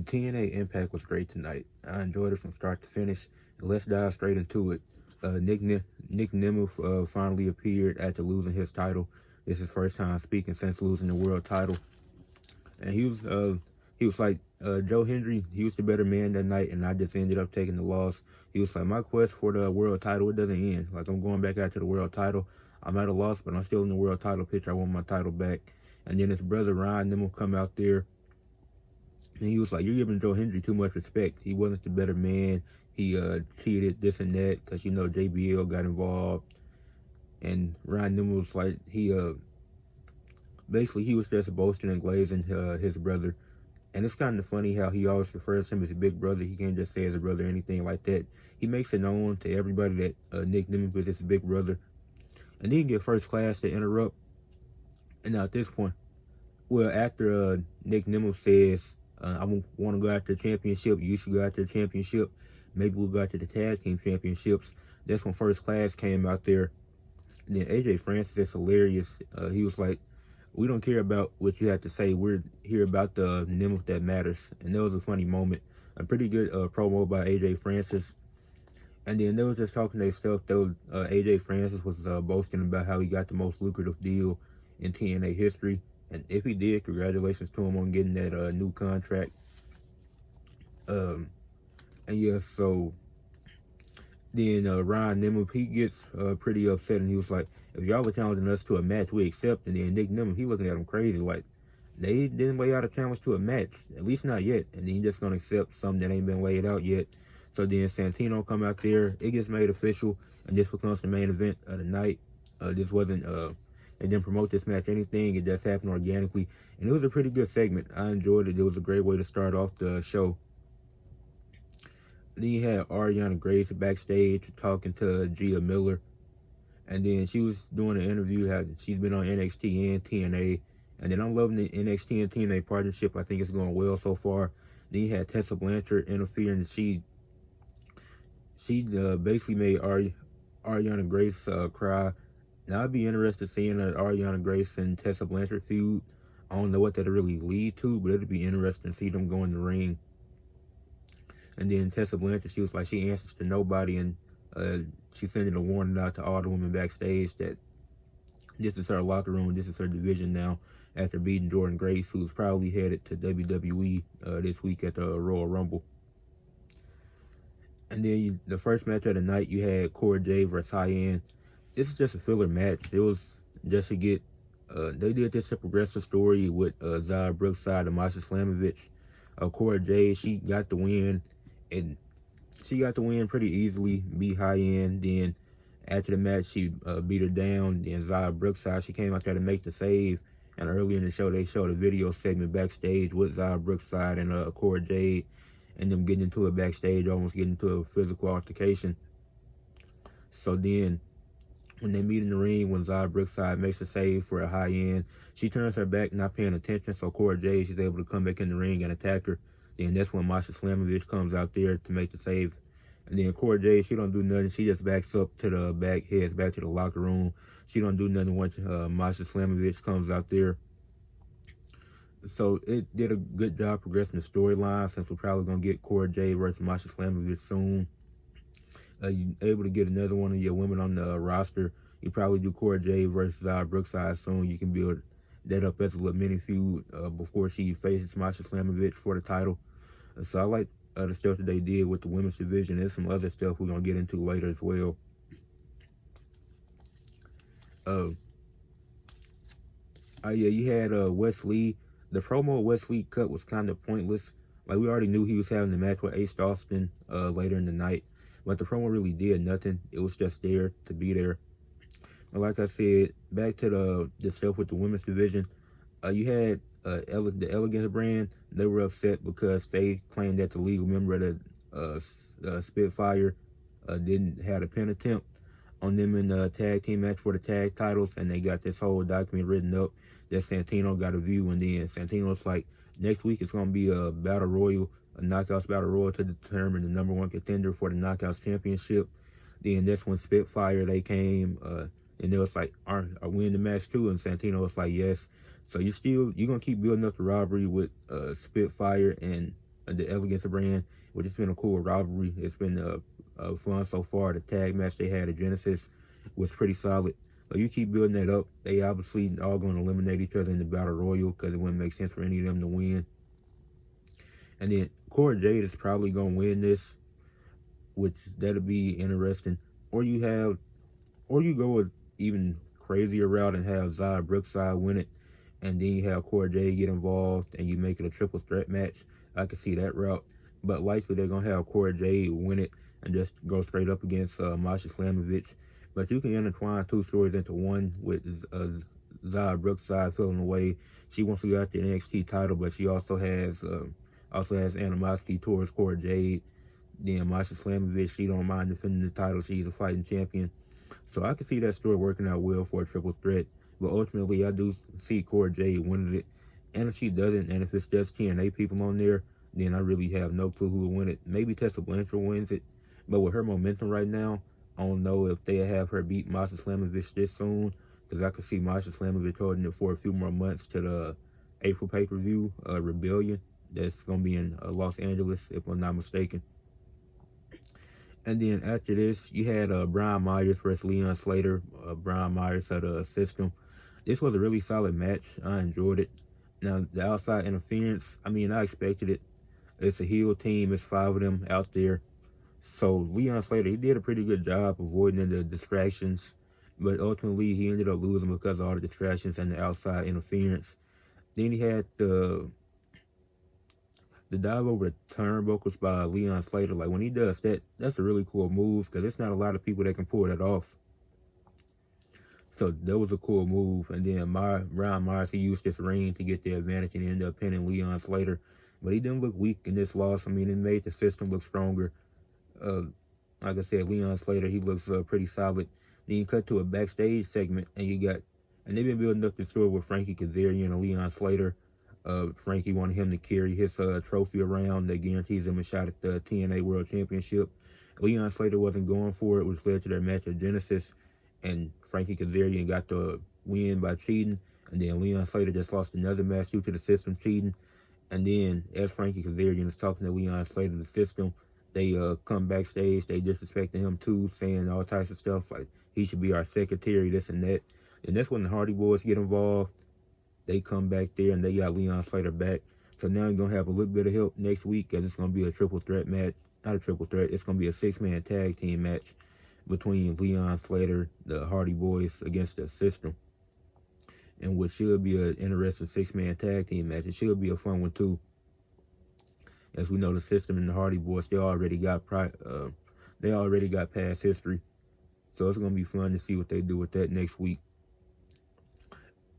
The TNA Impact was great tonight. I enjoyed it from start to finish. Let's dive straight into it. Nick Nemeth finally appeared after losing his title. This is his first time speaking since losing the world title, and he was like Joe Hendry. He was the better man that night, and I just ended up taking the loss. He was like, my quest for the world title, it doesn't end. Like, I'm going back out to the world title. I'm at a loss, but I'm still in the world title picture. I want my title back. And then his brother Ryan Nemeth come out there, and he was like, you're giving Joe Hendry too much respect. He wasn't the better man. He cheated, this and that, because, JBL got involved. And Ryan Nemeth was like, basically, he was just boasting and glazing his brother. And it's kind of funny how he always refers to him as a big brother. He can't just say as a brother or anything like that. He makes it known to everybody that Nick Nemeth is his big brother. And then you get First Class to interrupt. And now at this point, well, after Nick Nemeth says, I want to go after the championship, you should go after the championship, maybe we'll go after the tag team championships. That's when First Class came out there. And then AJ Francis is hilarious. He was like, we don't care about what you have to say. We're here about the Nemeth that matters. And that was a funny moment. A pretty good promo by AJ Francis. And then they was just talking their stuff. AJ Francis was boasting about how he got the most lucrative deal in TNA history. And if he did, congratulations to him on getting that new contract. And yeah, so then Ryan Nemeth, he gets pretty upset, and he was like, if y'all are challenging us to a match, we accept. And then Nick Nemeth, he looking at him crazy, like, they didn't lay out a challenge to a match, at least not yet. And then he just gonna accept something that ain't been laid out yet. So then Santino come out there, it gets made official, and this becomes the main event of the night. This wasn't, they didn't promote this match or anything, it just happened organically. And it was a pretty good segment. I enjoyed it. It was a great way to start off the show. Then you had Ariana Grace backstage talking to Gia Miller. And then she was doing an interview. She's been on NXT and TNA. And then I'm loving the NXT and TNA partnership. I think it's going well so far. Then you had Tessa Blanchard interfering. She basically made Ariana Grace cry. Now I'd be interested seeing an Ariana Grace and Tessa Blanchard feud. I don't know what that'll really lead to, but it'd be interesting to see them go in the ring. And then Tessa Blanchard, she was like, she answers to nobody, and she sending a warning out to all the women backstage that this is her locker room, this is her division now, after beating Jordan Grace, who's probably headed to WWE this week at the Royal Rumble. And then the first match of the night, you had Cora Jade versus Hyann. This is just a filler match. It was just to get, they did this a progressive story with Zara Brookside and Masha Slamovich. Cora Jade, she got the win, and she got the win pretty easily, beat Hyann. Then after the match, she beat her down. Then Zara Brookside, she came out there to make the save. And earlier in the show, they showed a video segment backstage with Zara Brookside and Cora Jade, and them getting into it backstage, almost getting into a physical altercation. So then, when they meet in the ring, when Zara Brookside makes a save for a Hyann, she turns her back, not paying attention. So Cora Jade, she's able to come back in the ring and attack her. Then that's when Masha Slamovich comes out there to make the save. And then Cora Jade, she don't do nothing. She just backs up to the back, heads back to the locker room. She don't do nothing once Masha Slamovich comes out there. So it did a good job progressing the storyline, since we're probably going to get Cora Jade versus Masha Slamovich soon. You're able to get another one of your women on the roster. You probably do Cora Jade versus Zara Brookside soon. You can build that up as a little mini feud before she faces Masha Slamovich for the title. So I like the stuff that they did with the women's division. There's some other stuff we're going to get into later as well. Yeah, you had Wes Lee. The promo Wes Lee cut was kind of pointless. Like, we already knew he was having the match with Ace Austin later in the night. But the promo really did nothing. It was just there to be there. And like I said, back to the stuff with the women's division. You had the Elegance brand. They were upset because they claimed that the legal member of the Spitfire didn't have a pin attempt on them in the tag team match for the tag titles, and they got this whole document written up that Santino got a view. And then Santino's like, next week it's going to be a battle royal, a Knockouts battle royal, to determine the number one contender for the Knockouts championship. Then that's when Spitfire, they came, and they was like, are we in the match too? And Santino was like, yes. So you're going to keep building up the rivalry with Spitfire and the Elegance brand, which has been a cool rivalry. It's been fun so far. The tag match they had at Genesis was pretty solid. So you keep building that up. They obviously all going to eliminate each other in the Battle Royal because it wouldn't make sense for any of them to win. And then Cora Jade is probably going to win this, which that'll be interesting. Or you go with even crazier route and have Zaya Brookside win it, and then you have Cora Jade get involved and you make it a triple threat match. I can see that route, but likely they're gonna have Cora Jade win it and just go straight up against Masha Slamovich. But you can intertwine two stories into one with Zaya Brookside feeling away. She wants to get the NXT title, but she also has animosity towards Cora Jade. Then Masha Slamovich, she don't mind defending the title. She's a fighting champion. So I can see that story working out well for a triple threat. But ultimately, I do see Cora Jade winning it. And if she doesn't, and if it's just TNA people on there, then I really have no clue who will win it. Maybe Tessa Blanchard wins it. But with her momentum right now, I don't know if they have her beat Masha Slamovich this soon. Because I could see Masha Slamovich holding it for a few more months to the April pay-per-view, Rebellion. That's going to be in Los Angeles, if I'm not mistaken. And then after this, you had Brian Myers versus Leon Slater. Brian Myers had a system. This was a really solid match. I enjoyed it. Now, the outside interference, I mean, I expected it. It's a heel team. It's 5 of them out there. So Leon Slater, he did a pretty good job avoiding the distractions. But ultimately, he ended up losing because of all the distractions and the outside interference. Then he had the dive over the turnbuckles by Leon Slater. Like, when he does that, that's a really cool move because there's not a lot of people that can pull that off. So that was a cool move. And then Brian Myers, he used this ring to get the advantage and ended up pinning Leon Slater. But he didn't look weak in this loss. I mean, it made the system look stronger. Like I said, Leon Slater, he looks pretty solid. Then you cut to a backstage segment, and and they've been building up the story with Frankie Kazarian and Leon Slater. Frankie wanted him to carry his trophy around that guarantees him a shot at the TNA World Championship. Leon Slater wasn't going for it, which led to their match at Genesis, and Frankie Kazarian got the win by cheating, and then Leon Slater just lost another match due to the system cheating. And then as Frankie Kazarian is talking to Leon Slater, the system, they come backstage, they disrespecting him too, saying all types of stuff like he should be our secretary, this and that. And that's when the Hardy Boys get involved. They come back there and they got Leon Slater back. So now you're going to have a little bit of help next week because it's going to be a triple threat match. Not a triple threat, it's going to be a 6-man tag team match between Leon Slater, the Hardy Boys, against the system. And what should be an interesting 6-man tag team match. It should be a fun one too. As we know, the system and the Hardy Boys, they already got past history. So it's going to be fun to see what they do with that next week.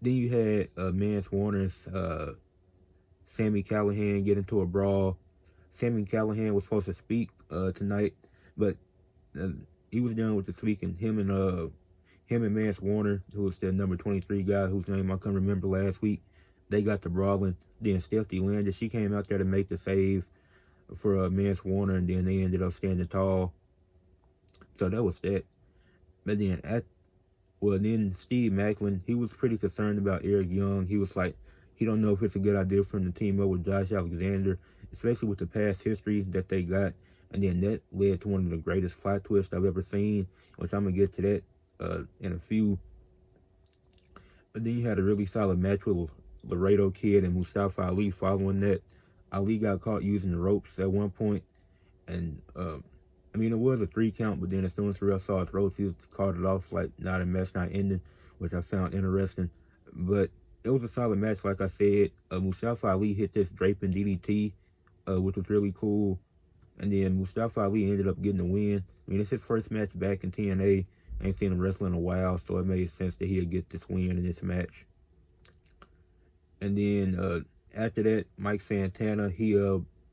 Then you had Mance Warner's Sami Callihan get into a brawl. Sami Callihan was supposed to speak tonight, but he was done with the speaking. Him and Mance Warner, who was the number 23 guy, whose name I can't remember last week, they got to brawling. Then Stephanie Landis, she came out there to make the save for Mance Warner, and then they ended up standing tall. So that was that. But then then Steve Macklin, he was pretty concerned about Eric Young. He was like, he don't know if it's a good idea for him to team up with Josh Alexander, especially with the past history that they got. And then that led to one of the greatest plot twists I've ever seen, which I'm going to get to that in a few. But then you had a really solid match with Laredo Kid and Mustafa Ali following that. Ali got caught using the ropes at one point, and I mean, it was a 3 count, but then as soon as Terrell saw his ropes, he called it off like not a match, not ending, which I found interesting. But it was a solid match, like I said. Mustafa Ali hit this draping DDT, which was really cool. And then Mustafa Ali ended up getting the win. I mean, it's his first match back in TNA. I ain't seen him wrestle in a while, so it made sense that he'd get this win in this match. And then after that, Mike Santana, he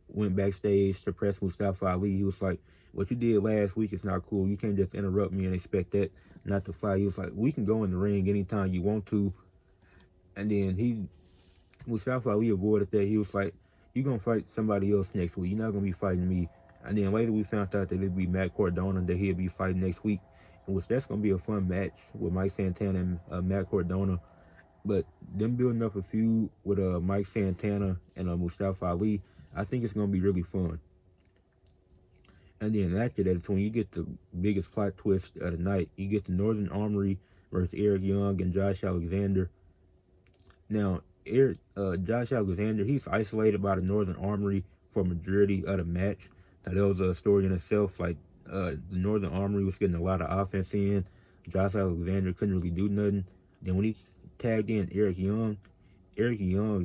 went backstage to press Mustafa Ali. He was like, what you did last week is not cool. You can't just interrupt me and expect that not to fly. He was like, we can go in the ring anytime you want to. And then Mustafa Ali avoided that. He was like, you're going to fight somebody else next week. You're not going to be fighting me. And then later we found out that it'd be Matt Cardona that he'll be fighting next week, which that's going to be a fun match with Mike Santana and Matt Cardona. But them building up a feud with Mike Santana and Mustafa Ali, I think it's going to be really fun. And then after that, it's when you get the biggest plot twist of the night. You get the Northern Armory versus Eric Young and Josh Alexander. Now, Josh Alexander, he's isolated by the Northern Armory for majority of the match. So that was a story in itself. Like, the Northern Armory was getting a lot of offense in. Josh Alexander couldn't really do nothing. Then when he tagged in Eric Young,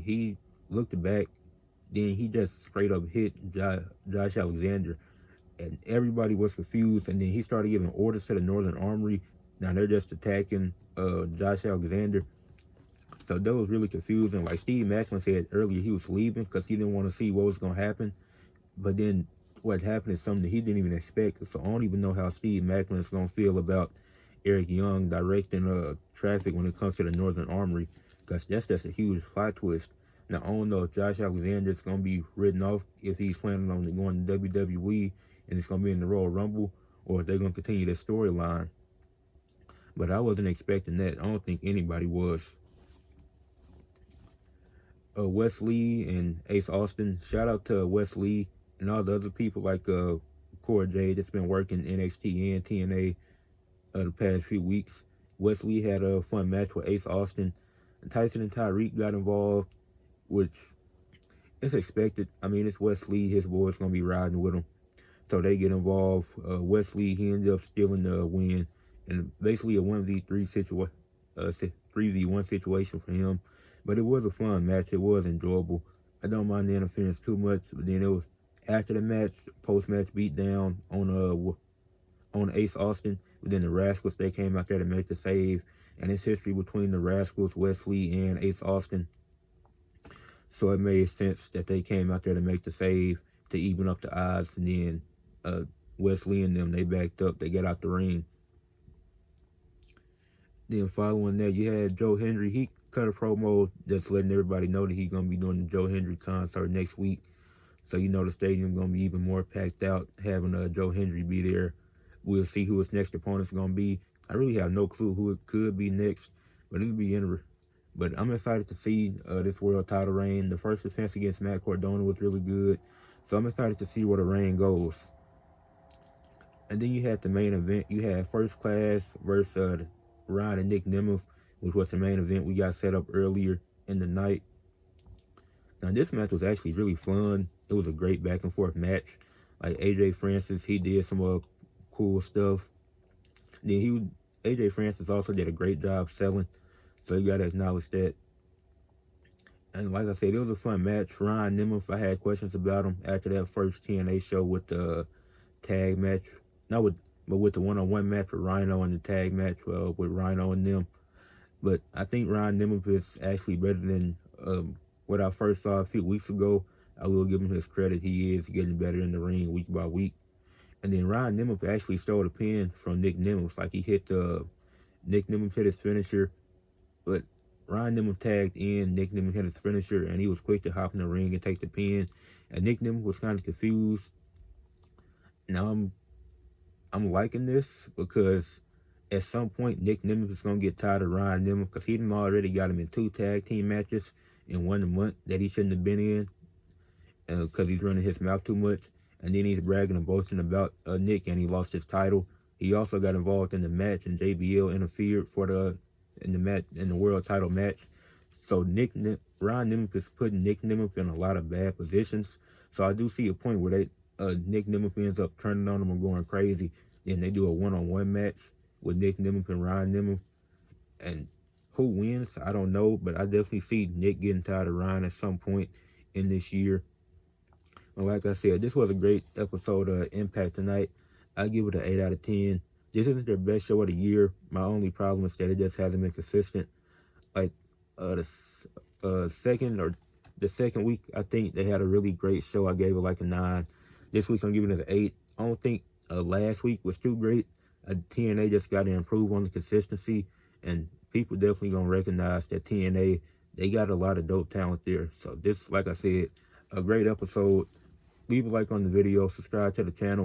he looked back. Then he just straight up hit Josh Alexander. And everybody was confused. And then he started giving orders to the Northern Armory. Now they're just attacking Josh Alexander. So that was really confusing. Like Steve Macklin said earlier, he was leaving because he didn't want to see what was going to happen. But then what happened is something that he didn't even expect. So I don't even know how Steve Macklin is going to feel about Eric Young directing traffic when it comes to the Northern Armory, because that's just a huge plot twist. Now, I don't know if Josh Alexander is going to be written off if he's planning on going to WWE and it's going to be in the Royal Rumble, or if they're going to continue this storyline. But I wasn't expecting that. I don't think anybody was. Wes Lee and Ace Austin. Shout out to Wes Lee and all the other people like Cora Jade that's been working NXT and TNA the past few weeks. Wes Lee had a fun match with Ace Austin. Tyson and Tyreek got involved, which is expected. I mean, it's Wes Lee. His boy's going to be riding with him. So they get involved. Wes Lee, he ended up stealing the win. And basically a 1v3 situation, 3v1 situation for him. But it was a fun match. It was enjoyable. I don't mind the interference too much. But then it was after the match, post-match beatdown on Ace Austin. But then the Rascals, they came out there to make the save. And it's history between the Rascals, Wes Lee, and Ace Austin. So it made sense that they came out there to make the save to even up the odds. And then Wes Lee and them, they backed up. They got out the ring. Then following that, you had Joe Hendry. He cut a promo just letting everybody know that he's going to be doing the Joe Hendry concert next week. So you know the stadium's going to be even more packed out, having Joe Hendry be there. We'll see who his next opponent's going to be. I really have no clue who it could be next, but it'll be interesting. But I'm excited to see this world title reign. The first defense against Matt Cardona was really good. So I'm excited to see where the reign goes. And then you had the main event. You had First Class versus Ryan and Nick Nemeth, which was the main event we got set up earlier in the night. Now, this match was actually really fun. It was a great back and forth match. Like AJ Francis, he did some cool stuff. Then AJ Francis also did a great job selling, so you gotta acknowledge that. And like I said, it was a fun match. Ryan Nemeth, I had questions about him after that first TNA show with the tag match. But with the one-on-one match with Rhino and the tag match with Rhino and them. But I think Ryan Nemeth is actually better than what I first saw a few weeks ago. I will give him his credit. He is getting better in the ring week by week. And then Ryan Nemeth actually stole the pin from Nick Nemeth. Like he hit Nick Nemeth hit his finisher, but Ryan Nemeth tagged in. Nick Nemeth hit his finisher, and he was quick to hop in the ring and take the pin. And Nick Nemeth was kind of confused. Now I'm liking this because at some point Nick Nemeth is gonna get tired of Ryan Nemeth because he already got him in 2 tag team matches in 1 month that he shouldn't have been in because he's running his mouth too much. And then he's bragging and boasting about Nick, and he lost his title. He also got involved in the match, and JBL interfered in the world title match. So Ryan Nemeth is putting Nick Nemeth in a lot of bad positions. So I do see a point where Nick Nemeth ends up turning on him and going crazy. Then they do a one-on-one match with Nick Nemeth and Ryan Nemeth. And who wins? I don't know, but I definitely see Nick getting tired of Ryan at some point in this year. And like I said, this was a great episode of Impact tonight. I give it an 8 out of 10. This isn't their best show of the year. My only problem is that it just hasn't been consistent. Like the second week, I think they had a really great show. I gave it like a 9. This week I'm giving it an 8. I don't think last week was too great. TNA just got to improve on the consistency, and people definitely gonna recognize that TNA, they got a lot of dope talent there. So this, like I said, a great episode. Leave a like on the video, subscribe to the channel.